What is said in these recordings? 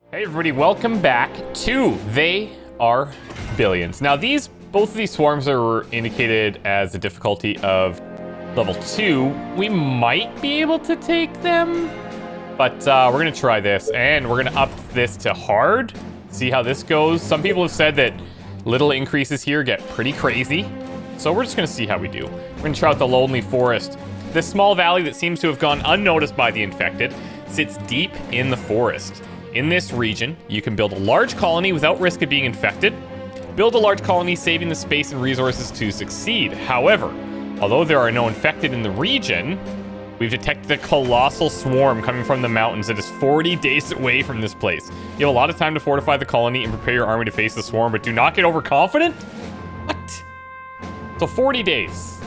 Hey everybody, welcome back to They Are Billions. Now both of these swarms are indicated as a difficulty of level 2. We might be able to take them, but we're gonna try this and we're gonna up this to hard, see how this goes. Some people have said that little increases here get pretty crazy, so we're just gonna see how we do. We're gonna try out the Lonely Forest. This small valley that seems to have gone unnoticed by the infected sits deep in the forest. In this region, you can build a large colony without risk of being infected. Build a large colony, saving the space and resources to succeed. However, although there are no infected in the region, we've detected a colossal swarm coming from the mountains that is 40 days away from this place. You have a lot of time to fortify the colony and prepare your army to face the swarm, but do not get overconfident. What? So 40 days.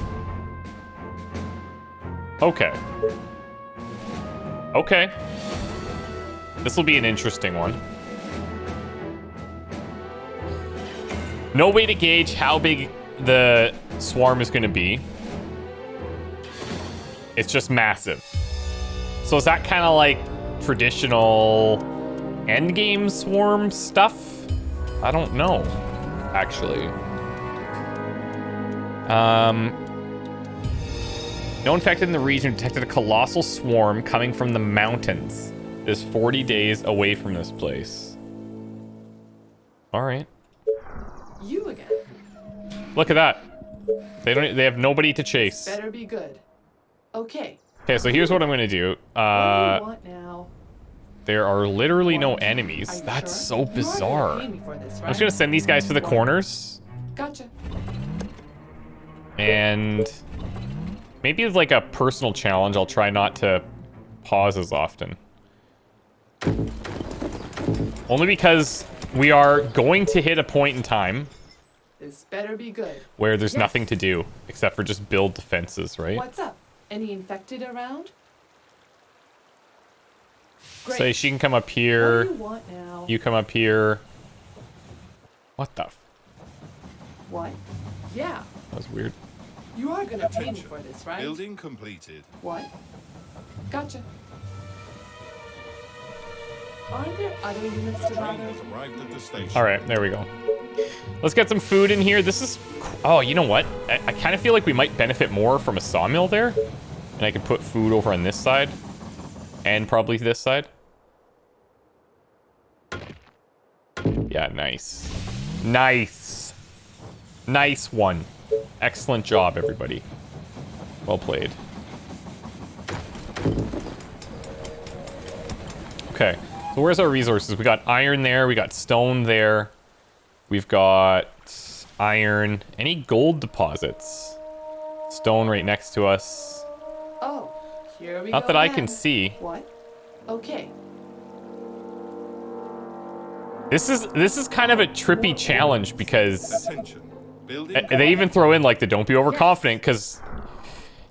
Okay. Okay. This will be an interesting one. No way to gauge how big the swarm is going to be. It's just massive. So is that kind of like traditional endgame swarm stuff? I don't know, actually. No infected in the region detected a colossal swarm coming from the mountains. Is 40 days away from this place. All right. You again. Look at that. They have nobody to chase. Better be good. Okay. Okay, so here's what I'm gonna do. What do you want now? There are literally no enemies. That's so bizarre. Pay me for this, right? I'm just gonna send these guys to the corners. Gotcha. And maybe it's like a personal challenge. I'll try not to pause as often. Only because we are going to hit a point in time This better be good. where there's nothing to do except for just build defenses, right? What's up? Any infected around? Great. So she can come up here. What do you want now? You come up here. What the? What? Yeah. That was weird. You are gonna pay me for this, right? Building completed. What? Gotcha. Aren't there other units to Train bother? has arrived at the station. All right, there we go. Let's get some food in here. This is... Oh, you know what? I kind of feel like we might benefit more from a sawmill there. And I can put food over on this side. And probably this side. Yeah, nice. Nice. Nice one. Excellent job, everybody. Well played. Okay. So where's our resources? We got iron there. We got stone there. We've got iron. Any gold deposits? Stone right next to us. Oh, here we go. Not that I can again. see. What? Okay. This is kind of a trippy challenge because Attention. Building they even throw in like the don't be overconfident, because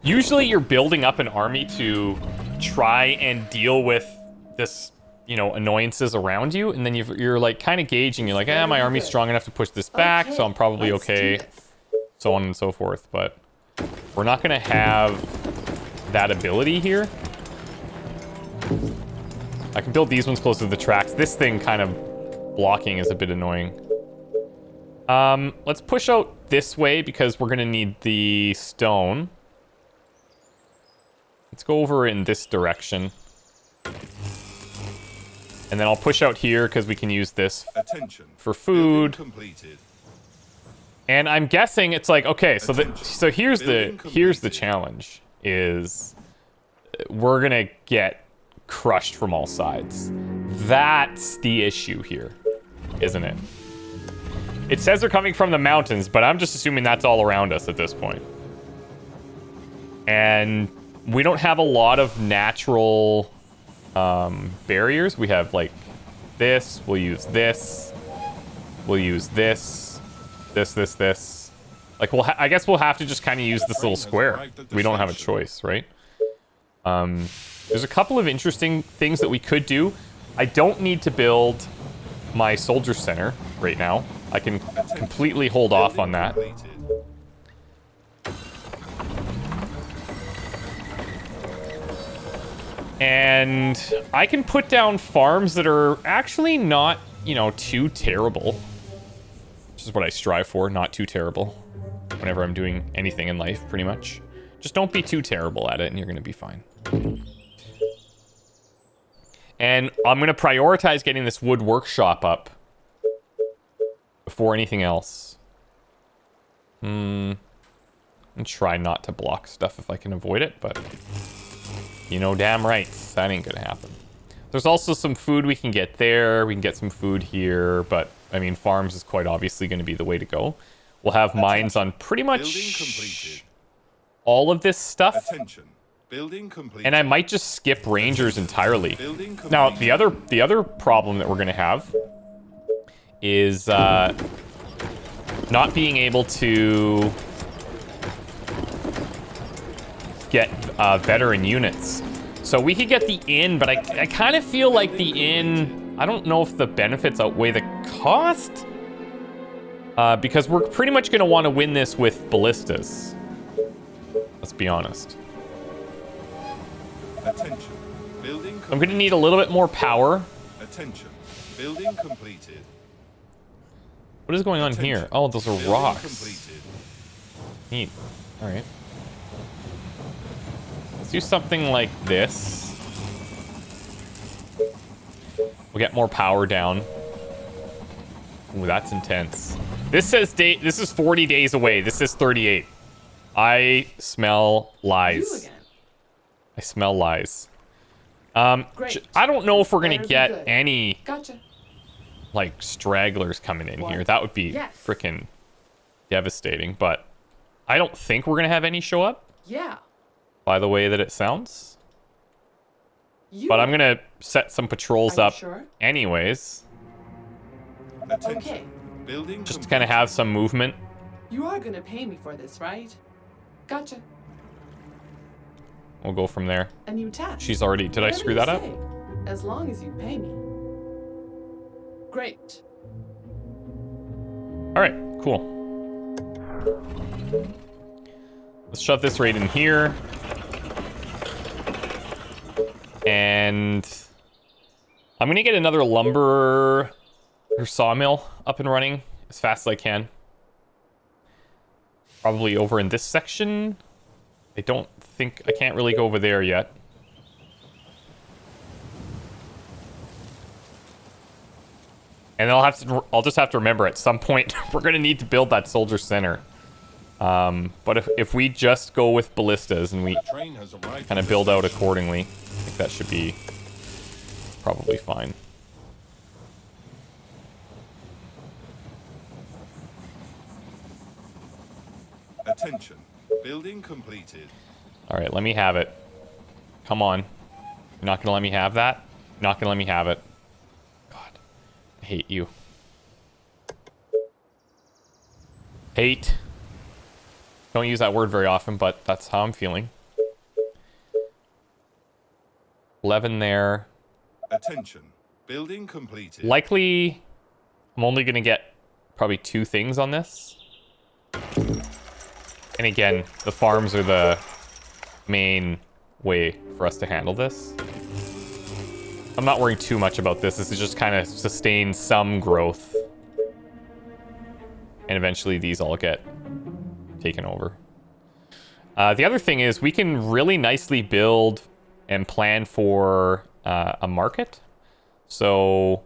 usually you're building up an army to try and deal with this, you know, annoyances around you, and then you're like kind of gauging. You're like, my army's strong enough to push this back, so I'm probably let's do okay, this. so on and so forth. But we're not gonna have that ability here. I can build these ones closer to the tracks. This thing kind of blocking is a bit annoying. Let's push out this way because we're gonna need the stone. Let's go over in this direction. And then I'll push out here because we can use this Attention. for food. Building completed. And I'm guessing it's like, okay, so here's the completed. challenge is we're gonna get crushed from all sides. That's the issue here, isn't it? It says they're coming from the mountains, but I'm just assuming that's all around us at this point. And we don't have a lot of natural barriers. We have like this. We'll use this. We'll use this. This. Like I guess we'll have to just kind of use this little square. We don't have a choice, right? There's a couple of interesting things that we could do. I don't need to build my soldier center right now. I can completely hold off on that. Completed. And I can put down farms that are actually not, you know, too terrible. Which is what I strive for, not too terrible. Whenever I'm doing anything in life, pretty much. Just don't be too terrible at it and you're gonna be fine. And I'm gonna prioritize getting this wood workshop up before anything else. And try not to block stuff if I can avoid it, but you know damn right, that ain't gonna happen. There's also some food we can get there. We can get some food here, but I mean, farms is quite obviously gonna be the way to go. We'll have mines on pretty much all of this stuff. Attention. Building completed. And I might just skip rangers entirely. Now, the other problem that we're gonna have is not being able to get veteran units. So we could get the inn, but I kind of feel like the inn, I don't know if the benefits outweigh the cost. Because we're pretty much going to want to win this with ballistas. Let's be honest. Attention. Building I'm going to need a little bit more power. Attention. Building completed. What is going on here? Oh, those are Building rocks. completed. Neat. All right. Let's do something like this. We'll get more power down. Ooh, that's intense. This says this is 40 days away. This is 38. I smell lies. You again. I smell lies. Great. I don't know if we're gonna Better be get good. any Gotcha. like stragglers coming in What? here. That would be Yes. freaking devastating. But I don't think we're gonna have any show up. Yeah. By the way that it sounds. You. But I'm gonna set some patrols Are you up sure? anyways, Attention. Okay. Building just to kind of have some movement. You are gonna pay me for this, right? Gotcha. We'll go from there. A new task. She's already. Did I Whatever screw you that up? say, as long as you pay me. Great. All right, cool. Let's shove this right in here. And I'm gonna get another lumber or sawmill up and running as fast as I can. Probably over in this section. I don't think I can't really go over there yet. And I'll just have to remember at some point we're gonna need to build that soldier center. But if we just go with ballistas and we Train has arrived. kind of build out accordingly, I think that should be probably fine. Attention. Building completed. All right, let me have it. Come on. You're not gonna let me have that? You're not gonna let me have it. God, I hate you. Hate. Don't use that word very often, but that's how I'm feeling. 11 there. Attention. Building completed. Likely, I'm only gonna get probably 2 things on this. And again, the farms are the main way for us to handle this. I'm not worrying too much about this. This is just kind of sustain some growth. And eventually these all get taken over. The other thing is we can really nicely build and plan for a market. So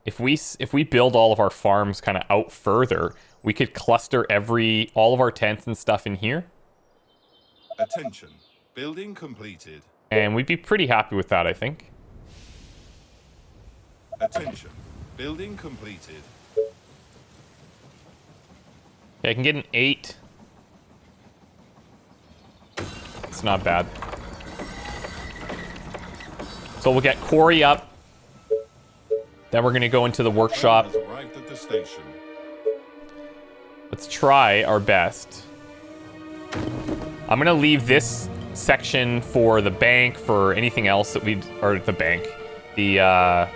if we build all of our farms kind of out further, we could cluster all of our tents and stuff in here. Attention. Building completed. And we'd be pretty happy with that, I think. Attention. Building completed. Okay, I can get an 8. It's not bad. So we'll get quarry up. Then we're going to go into the workshop. Train has arrived at the station. Let's try our best. I'm going to leave this section for the bank, for anything else that or the bank. The,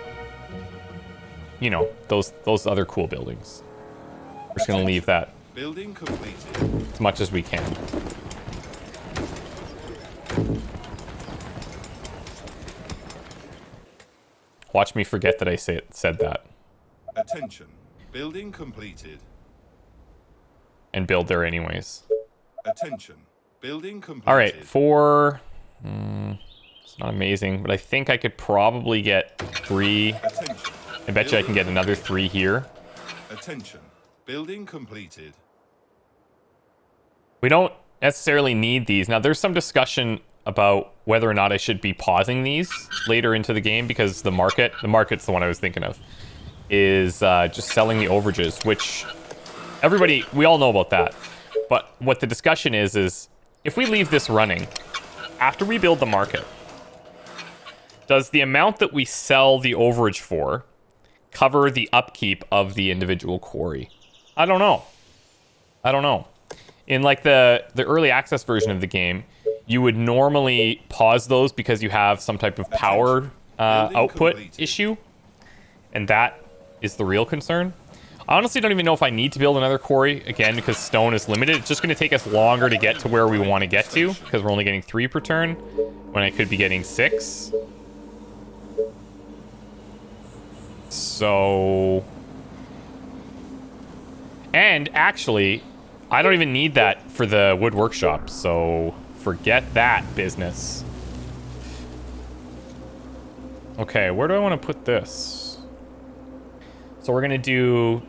you know, those other cool buildings. We're just going to leave that Building completed. as much as we can. Watch me forget that I said that. Attention. Building completed. And build there anyways. Attention. Building completed. All right, it's not amazing, but I think I could probably get 3. Attention. I bet you I can get another 3 here. Attention. Building completed. We don't necessarily need these. Now, there's some discussion about whether or not I should be pausing these later into the game because the market's the one I was thinking of, is just selling the overages, which we all know about that. But what the discussion is if we leave this running, after we build the market, does the amount that we sell the overage for cover the upkeep of the individual quarry? I don't know. In like the early access version of the game, you would normally pause those because you have some type of power output issue, and that is the real concern. I honestly don't even know if I need to build another quarry, again, because stone is limited. It's just going to take us longer to get to where we want to get to, because we're only getting 3 per turn, when I could be getting 6. So... And, actually, I don't even need that for the wood workshop, so forget that business. Okay, where do I want to put this? So we're going to do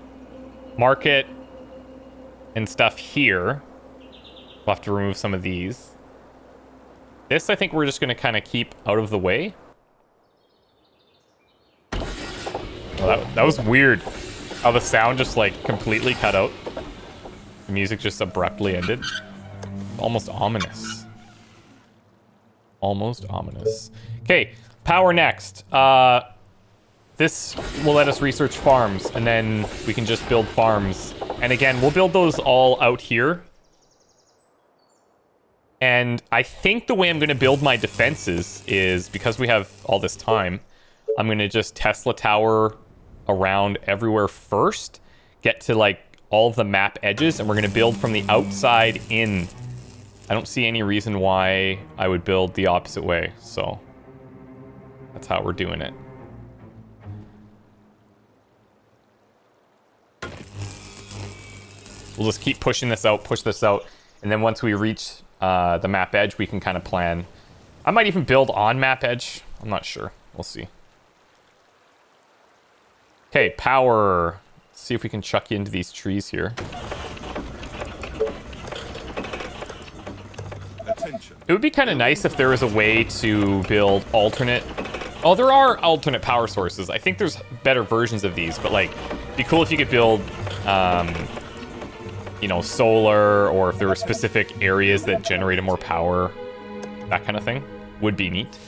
market and stuff here. We'll have to remove some of these. This, I think we're just going to kind of keep out of the way. Oh, that was weird. How the sound just, like, completely cut out. The music just abruptly ended. Almost ominous. Almost ominous. Okay, power next. This will let us research farms, and then we can just build farms. And again, we'll build those all out here. And I think the way I'm going to build my defenses is, because we have all this time, I'm going to just Tesla tower around everywhere first, get to like all of the map edges, and we're going to build from the outside in. I don't see any reason why I would build the opposite way, so that's how we're doing it. We'll just keep pushing this out, push this out, and then once we reach the map edge, we can kind of plan. I might even build on map edge. I'm not sure. We'll see. Okay, power. Let's see if we can chuck you into these trees here. Attention. It would be kind of nice if there was a way to build alternate... Oh, there are alternate power sources. I think there's better versions of these, but like, it'd be cool if you could build... you know, solar, or if there were specific areas that generated more power, that kind of thing would be neat.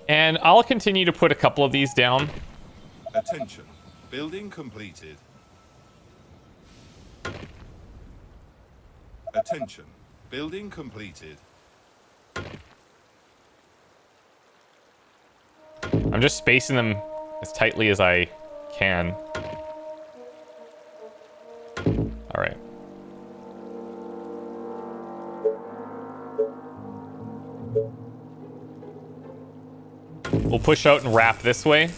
And I'll continue to put a couple of these down. Attention. Building completed. Attention. Building completed. I'm just spacing them as tightly as I can. All right. We'll push out and wrap this way.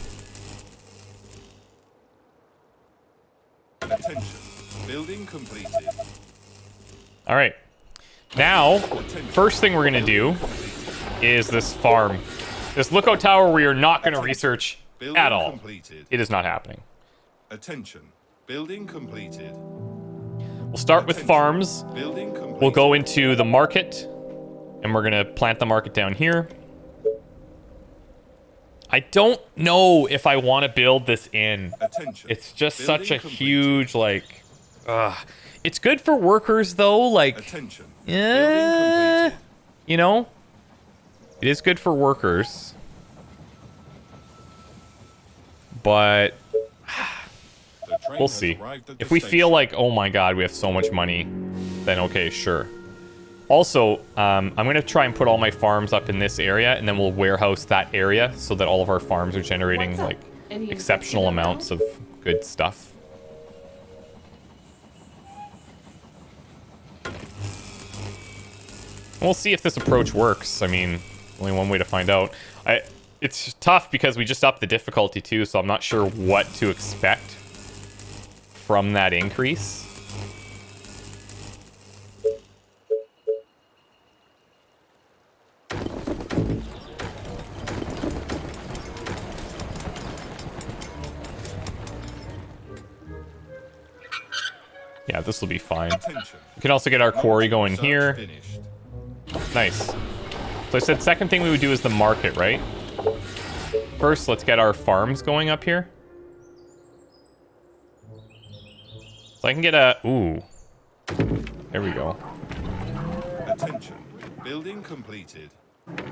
Attention. Building completed. All right. Now, first thing we're going to do is this farm. This lookout tower we are not going to research at all. Completed. It is not happening. Attention. Building completed. We'll start with farms. Building completed. We'll go into the market, and we're going to plant the market down here. I don't know if I want to build this in. Attention. It's just Building such a completed. huge, like... It's good for workers, though, like... Attention. Yeah, Building completed. you know, it is good for workers, but The train we'll has see. arrived at If the we feel station. like, oh my god, we have so much money, then okay, sure. Also, I'm going to try and put all my farms up in this area, and then we'll warehouse that area so that all of our farms are generating What's up? like Any exceptional infection amounts of good stuff. We'll see if this approach works. I mean, only one way to find out. It's tough because we just upped the difficulty too, so I'm not sure what to expect from that increase. Yeah, this will be fine. We can also get our quarry going here. Nice. So I said second thing we would do is the market, right? First, let's get our farms going up here. So I can get a... Ooh. There we go. Attention. Building completed.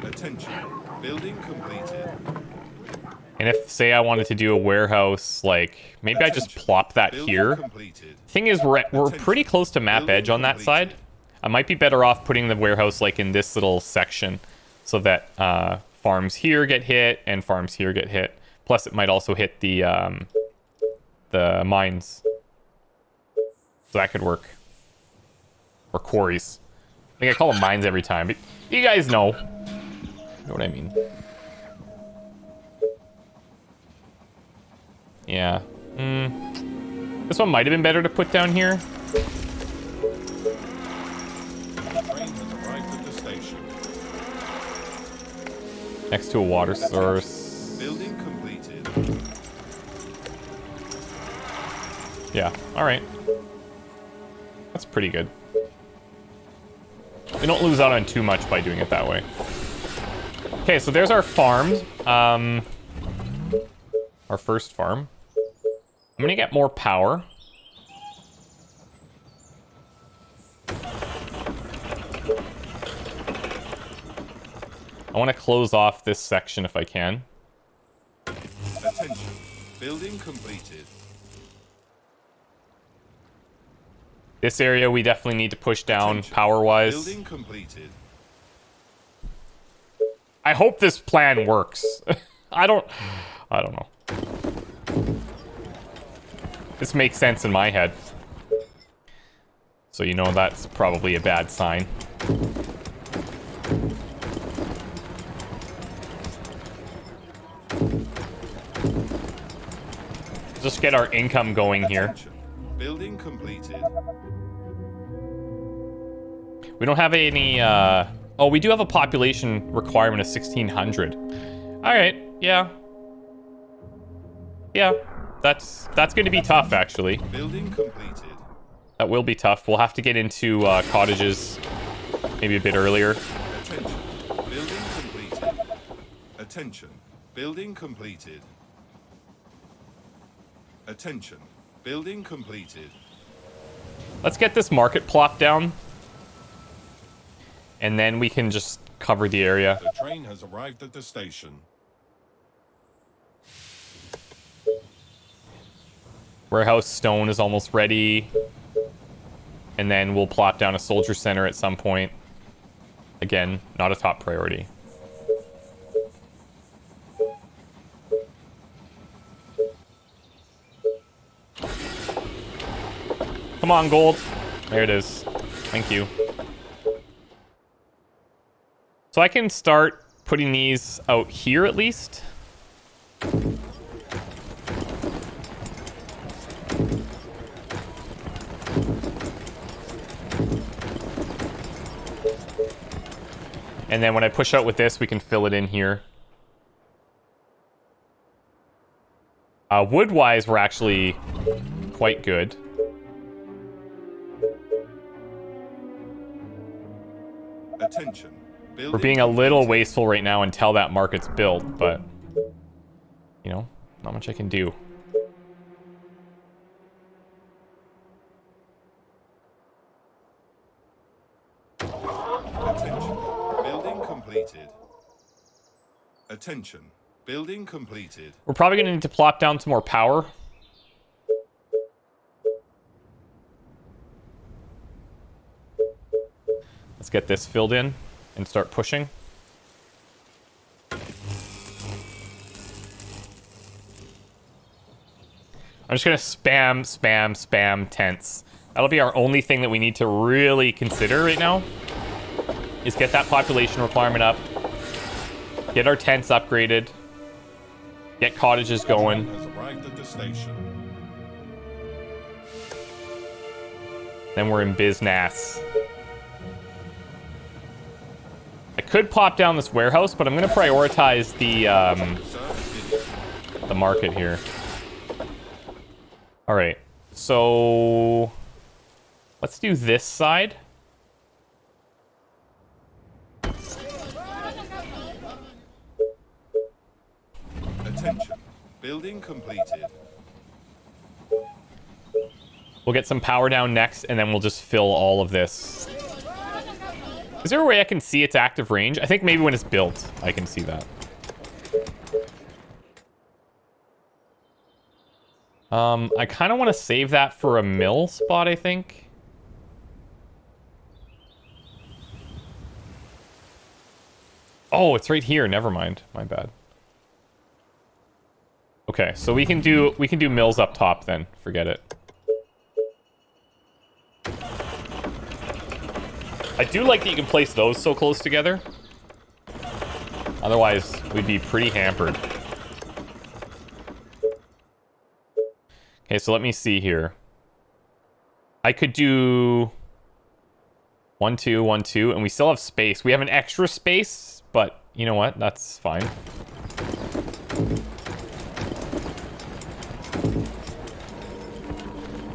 Attention. Building completed. And if, say, I wanted to do a warehouse, like, maybe I just plop that here. Thing is, we're pretty close to map edge on that side. I might be better off putting the warehouse, like, in this little section so that farms here get hit and farms here get hit. Plus, it might also hit the mines. So that could work. Or quarries. I think I call them mines every time, but you guys know. Know what I mean. Yeah. This one might have been better to put down here. Next to a water source. Building completed. Yeah, alright. That's pretty good. We don't lose out on too much by doing it that way. Okay, so there's our farm. Our first farm. I'm gonna get more power. I want to close off this section if I can. Attention. Building completed. This area we definitely need to push down Attention. power-wise. Building completed. I hope this plan works. I don't know. This makes sense in my head. So you know that's probably a bad sign. Just get our income going here. Attention. Building completed. We don't have any, oh, we do have a population requirement of 1,600. All right, yeah. Yeah, that's going to be tough, actually. Building completed. That will be tough. We'll have to get into cottages maybe a bit earlier. Attention. Building completed. Attention. Building completed. Attention. Building completed. Let's get this market plot down. And then we can just cover the area. The train has arrived at the station. Warehouse stone is almost ready. And then we'll plot down a soldier center at some point. Again, not a top priority. Come on, gold. There it is. Thank you. So I can start putting these out here at least. And then when I push out with this, we can fill it in here. Wood-wise, we're actually quite good. Attention. We're being a little wasteful right now until that market's built, but, you know, not much I can do. Attention. Building completed. Attention. Building completed. We're probably going to need to plop down some more power. Let's get this filled in and start pushing. I'm just going to spam tents. That'll be our only thing that we need to really consider right now. is get that population requirement up, get our tents upgraded, get cottages going. Has arrived at the station. Then we're in business. I could pop down this warehouse, but I'm going to prioritize the market here. All right, so let's do this side. Attention. Building completed. We'll get some power down next, and then we'll just fill all of this. Is there a way I can see its active range? I think maybe when it's built, I can see that. I kind of want to save that for a mill spot, I think. Oh, it's right here. Never mind. My bad. Okay, so we can do mills up top then. Forget it. I do like that you can place those so close together. Otherwise, we'd be pretty hampered. Okay, so let me see here. I could do 1, 2, 1, 2, and we still have space. We have an extra space, but you know what? That's fine.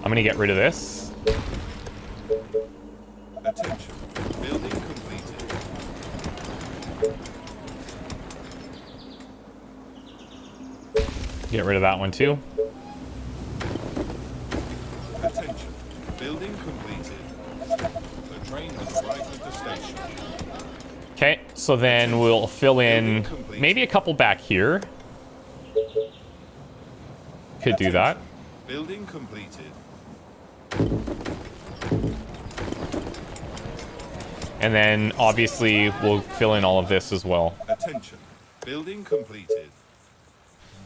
I'm gonna get rid of this. Attention. Building completed. Get rid of that one too. Attention. Building completed. The train has arrived at the station. Okay, so then we'll fill in maybe a couple back here. Could do that. Building completed. And then obviously we'll fill in all of this as well. Attention. Building completed.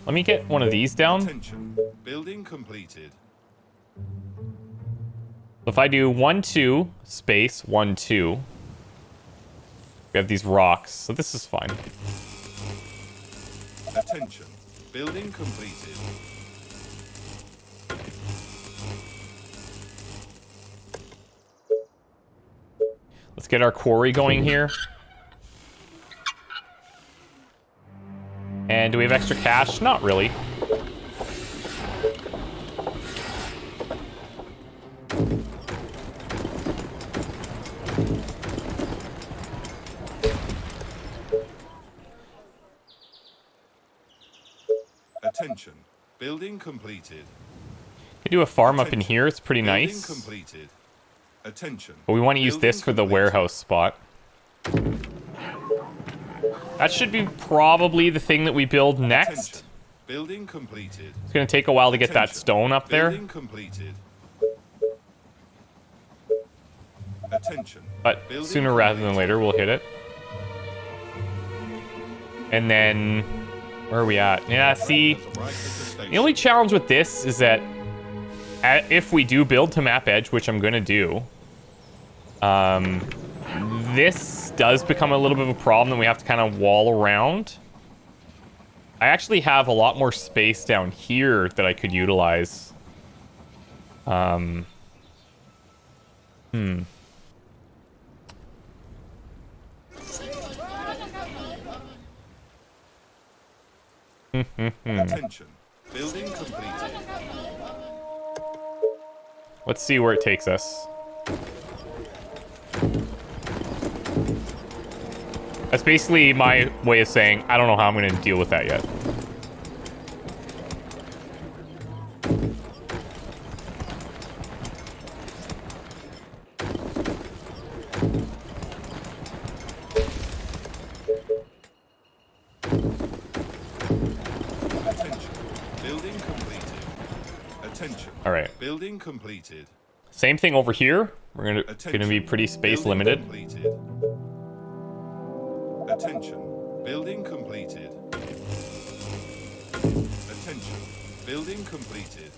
Let me get one of these down. Attention. Building completed. So if I do 1, 2, space, 1, 2. We have these rocks, so this is fine. Attention. Building completed. Let's get our quarry going here. And do we have extra cash? Not really. Attention. Building completed. We do a farm up in here. It's pretty Building nice. completed. Attention. But we want to use this for the warehouse spot. That should be probably the thing that we build next. Attention. Building completed. It's going to take a while to get that stone up there. Building completed. Attention. But Building sooner rather than completed. later, we'll hit it. And then, where are we at? Yeah, see, Has arrived at the station. the only challenge with this is that if we do build to map edge, which I'm going to do, this does become a little bit of a problem that we have to kind of wall around. I actually have a lot more space down here that I could utilize. Attention. Building completed. Let's see where it takes us. That's basically my way of saying I don't know how I'm going to deal with that yet. Attention. Building completed. Attention. All right. Building completed. Same thing over here. We're going to Attention. be pretty space Building limited. Completed. Attention. Building completed. Attention. Building completed.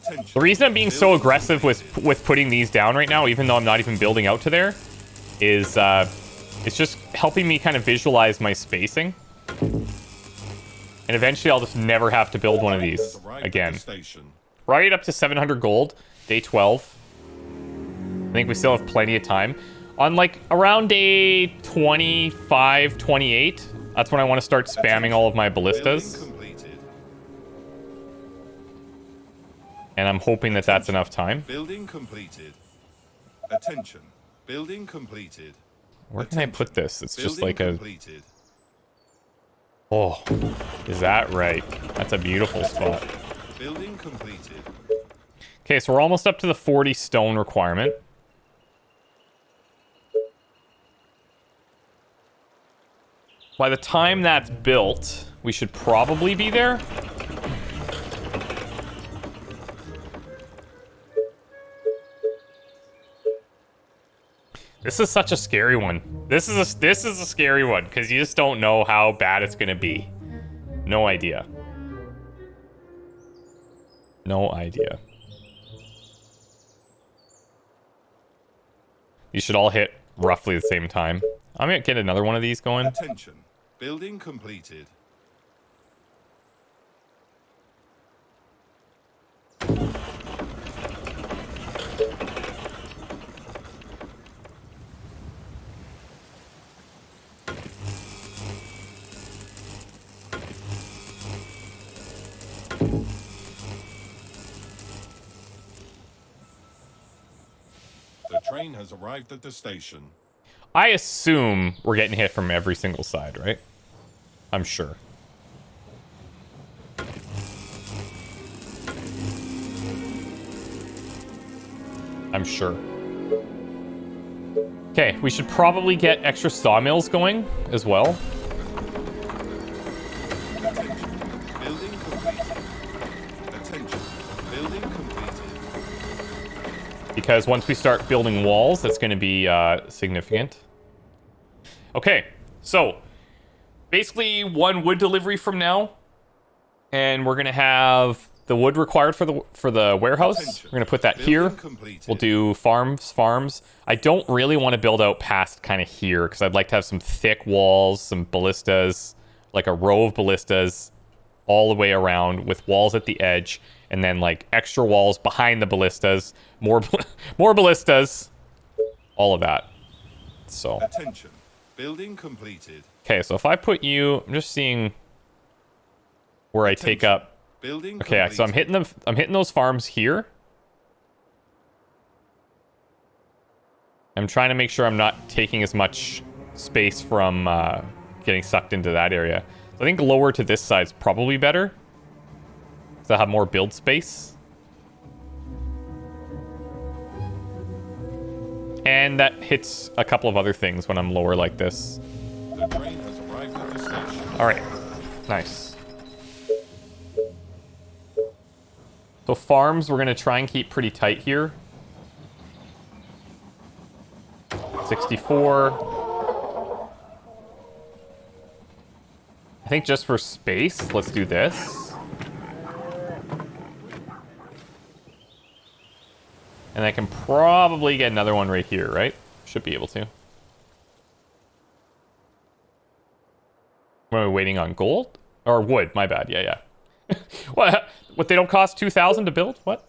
Attention. The reason I'm being so aggressive with putting these down right now, even though I'm not even building out to there, is it's just helping me kind of visualize my spacing. And eventually I'll just never have to build one of these again. Right up to 700 gold, day 12. I think we still have plenty of time. On like around day 25, 28, that's when I want to start spamming all of my ballistas. And I'm hoping that that's enough time. Building completed. Attention. Building completed. Where can I put this? It's just like a... Completed. Oh, is that right? That's a beautiful spot. Building completed. Okay, so we're almost up to the 40 stone requirement. By the time that's built, we should probably be there. This is such a scary one. This is a scary one because you just don't know how bad it's gonna be. No idea. No idea. You should all hit roughly the same time. I'm gonna get another one of these going. Attention. Building completed. The train has arrived at the station. I assume we're getting hit from every single side, right? I'm sure. I'm sure. Okay, we should probably get extra sawmills going as well. Attention. Building completed. Attention. Building completed. Because once we start building walls, that's going to be significant. Okay, so basically one wood delivery from now, and we're going to have the wood required for the warehouse. Attention. We're going to put that Building here. completed. We'll do farms. I don't really want to build out past kind of here because I'd like to have some thick walls, some ballistas, like a row of ballistas all the way around with walls at the edge, and then like extra walls behind the ballistas, more ballistas, all of that. So Attention. Building completed. okay, so if I put you, I'm just seeing where I take up. Building Okay, completed. so I'm hitting those farms here. I'm trying to make sure I'm not taking as much space from getting sucked into that area. So I think lower to this side's probably better. So I have more build space. And that hits a couple of other things when I'm lower like this. The train has arrived at the station. All right, nice. So farms, we're gonna try and keep pretty tight here. 64. I think just for space, let's do this. And I can probably get another one right here, right? Should be able to. Am I waiting on gold? Or wood, my bad, yeah. What, they don't cost 2,000 to build? What?